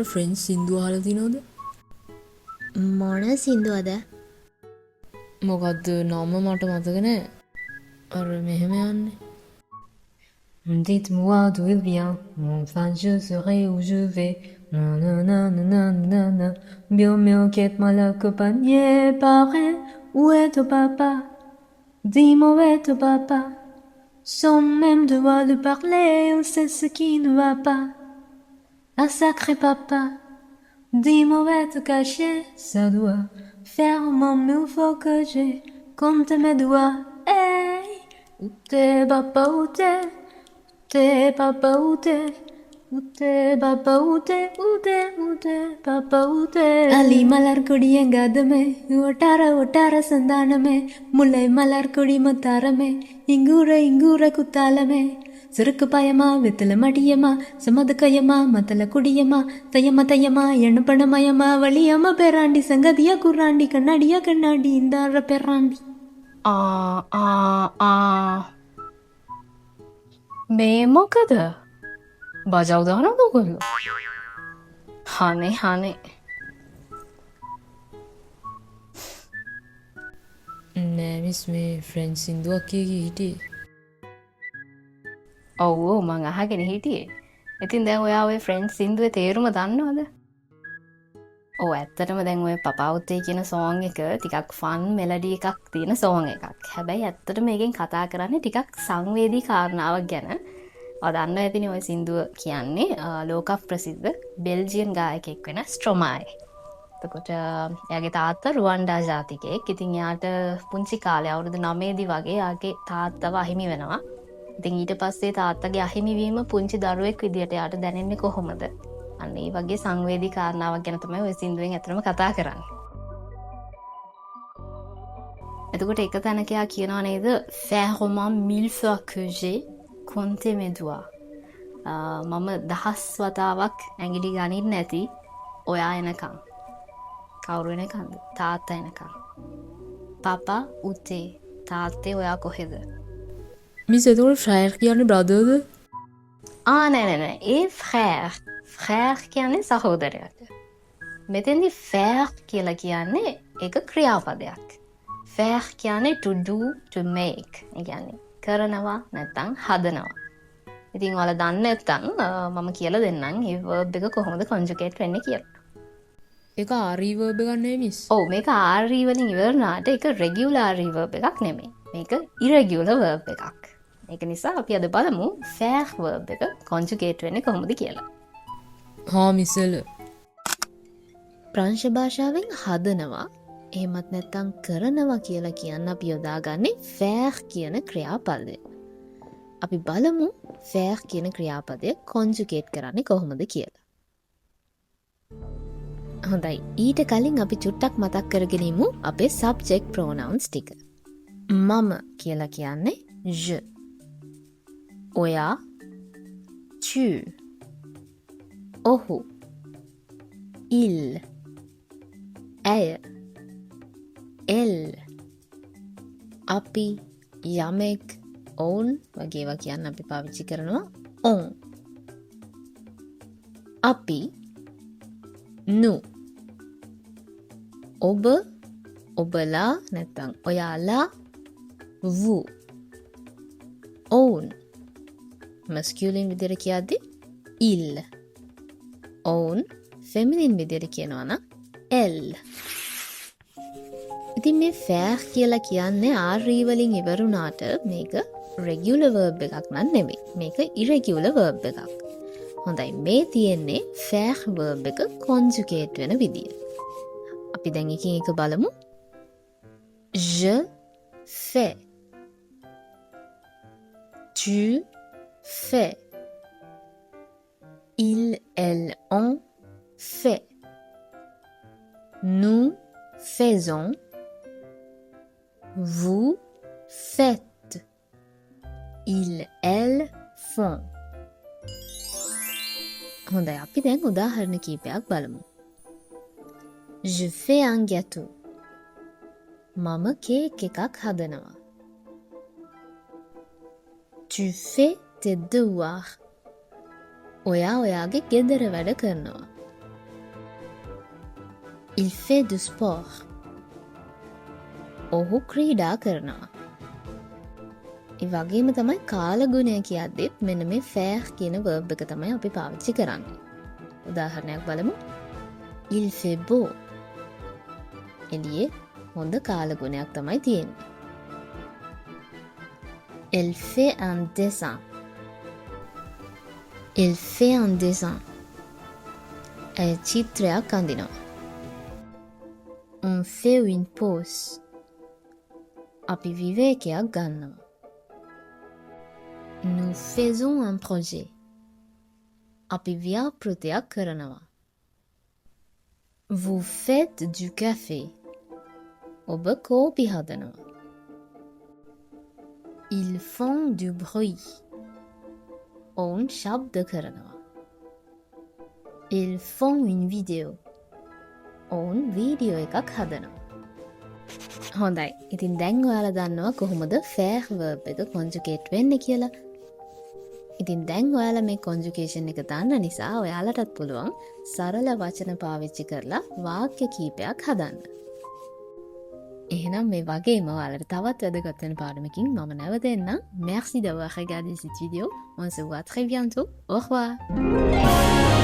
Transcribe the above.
අර ෆ්‍රෙන්ච් සින්දුව අහලා තිනවද? මොන සින්දුවද? මොකද්ද නම මට මතක නෑ. අර මෙහෙම යන්නේ. Dites-moi d'où il vient, enfin je serai où je vais. Nananananana, miau miau quitte-moi l'accompagner, pareil, où est ton papa? Dis-moi où est ton papa? Sans même devoir lui parler, on sait ce qui ne va pas. Un sacré papa, dis-moi où est ton cachet? Ça doit faire au moins mieux faut que j'ai compte mes doigts. Hey, où t'es papa, où t'es? T'es papa où t'es? Où t'es papa où t'es? Où t'es? Où t'es papa où t'es? Ali malar kudiyengada me otara otara sandana me mulai malar kudi matara me ingura ingura kutala me சுருக்கு பயமா வெத்தல மடியமா சமத கயமா மத்தல குடியமா தயமா தயமா எண்ணப்பணமயமா வழியம்மா பெறாண்டி சங்கதியா குர்ராண்டி கண்ணாடியா கண்ணாடி இந்தார பெறாண்டி මේ මොකද? බජව් දානවද ඔයගොල්ලෝ? හනේ නෑ miss මේ French සින්දුවක් කිය හිටියේ. ඔව් මං අහගෙන හිටියේ. ඉතින් දැන් ඔයා ඔය ෆ්‍රෙන්ච් සින්දුවේ තේරුම දන්නවද? ඔව් ඇත්තටම දැන් ඔය පපාවුත්තේ කියන සෝං එක ටිකක් ෆන් මෙලඩි එකක් තියෙන සෝං එකක්. හැබැයි ඇත්තටම මේකෙන් කතා කරන්නේ ටිකක් සංවේදී කාරණාවක් ගැන. ඔය දන්න ඇතිනේ ඔය සින්දුව කියන්නේ ලෝක ප්‍රසිද්ධ බෙල්ජියන් ගායකයෙක් වෙන ස්ට්‍රොමායි. එතකොට එයාගේ තාත්තා රුවන්ඩා ජාතිකයෙක්. ඉතින් එයාට පුංචි කාලේ අවුරුදු 9 දී වගේ එයාගේ තාත්තව අහිමි වෙනවා. ඉතින් ඊට පස්සේ තාත්තගේ අහිමිවීම පුංචි දරුවෙක් විදියට එයාට දැනෙන්නේ කොහොමද? අන්න ඒ වගේ සංවේදී කාරණාවක් ගැන තමයි ඔය සින්දුවෙන් ඇත්තටම කතා කරන්නේ. එතකොට එක තැනක එයා කියනවා නේද faire au moins 1000 fois que j'ai compté mes doigts. මම 1000 වතාවක් ඇඟිලි ගනින්න නැති ඔයා එනකම්. කවුරු එනකම්ද? තාත්තා එනකම්. papa උතේ තාත්තේ ඔයා කොහෙද? මිස් එතකොට ෆ්‍රෑර් කියන්නේ බ්‍රදර්ද? නෑ ඒ ෆ්‍රෑර් කියන්නේ සහෝදරයාට. මෙතෙන්දි ෆෑර් කියලා කියන්නේ ඒක ක්‍රියාපදයක්. ෆෑර් කියන්නේ to do to make. ඒ කියන්නේ කරනවා නැත්නම් හදනවා. ඉතින් ඔයාලා දන්නේ නැත්නම් මම කියලා දෙන්නම් මේ verb එක කොහොමද conjugate වෙන්නේ කියලා. ඒක RE verb එකක් නෙමෙයි මිස්. ඔව් මේක RE වලින් ඉවරනාට ඒක regular verb එකක් නෙමෙයි. මේක irregular verb එකක්. ඒක නිසා අපි අද බලමු faire verb එක conjugate වෙන්නේ කොහොමද කියලා. හා මිස්සල. ප්‍රංශ භාෂාවෙන් හදනවා එහෙමත් නැත්නම් කරනවා කියලා කියන්න අපි යොදාගන්නේ faire කියන ක්‍රියාපදය. අපි බලමු faire කියන ක්‍රියාපදය conjugate කරන්නේ කොහොමද කියලා. හොඳයි ඊට කලින් අපි චුට්ටක් මතක් කරගෙන ඉමු අපේ subject pronouns ටික. මම කියලා කියන්නේ je. ඔයා tu. ඔහු il. ඇය elle. අපි යමෙක් ඔවුන් වගේ ඒවා කියන්න අපි පාවිච්චි කරනවා on. අපි nous. ඔබ ඔබලා නැත්නම් ඔයාලා vous. ඔවුන් masculine විදිහට කියද්දි il. ඔවුන් feminine විදිහට කියනවා නම් elle. ඉතින් මේ faire කියලා කියන්නේ RE වලින් ඉවරුණාට මේක regular verb එකක් නන් නෙමෙයි. මේක irregular verb එකක්. හොඳයි මේ තියෙන්නේ faire verb එක conjugate වෙන විදිය. අපි දැන් එකින් එක බලමු. Je fais. Tu fais. Il, elle, on fait. Nous faisons. Vous faites. Ils, elles font. හොඳයි අපි දැන් උදාහරණ කීපයක් බලමු. Je fais un gâteau. මම කේක් එකක් හදනවා. Tu fais tes devoirs. ඔයා ඔයාගේ ගෙදර වැඩ කරනවා. Il fait du sport. ඔහු ක්‍රීඩා කරනවා. ඒ වගේම තමයි කාලගුණය කියද්දිත් මෙන්න මේ faire කියන verb එක තමයි අපි පාවිච්චි කරන්නේ. උදාහරණයක් බලමු. Il fait beau. එළියේ හොඳ කාලගුණයක් තමයි තියෙන්නේ. Elle fait un dessin. Elle fait un dessin. ඇය චිත්‍රයක් අඳිනවා. On fait une pause. අපි විවේකයක් ගන්නවා. Nous faisons un projet. අපි ව්‍යාපෘතියක් කරනවා. Vous faites du café. ඔබ කෝපි හදනවා. Ils font du bruit. ඔවුන් ශබ්ද කරනවා. Ils font une vidéo. ඔවුන් වීඩියෝ එකක් හදනවා. හොඳයි. ඉතින් දැන් ඔයාලා දන්නවා කොහොමද faire verb එක conjugate වෙන්නේ කියලා. ඉතින් දැන් ඔයාලා මේ conjugation එක දන්න නිසා ඔයාලටත් පුළුවන් සරල වචන පාවිච්චි කරලා වාක්‍ය කීපයක් හදන්න. එහෙනම් මේ වගේම ඔයාලට තවත් වැදගත් වෙන පාඩමකින් මම නැවත එන්නම්. Merci d'avoir regardé cette vidéo. On se voit très bientôt. Au revoir.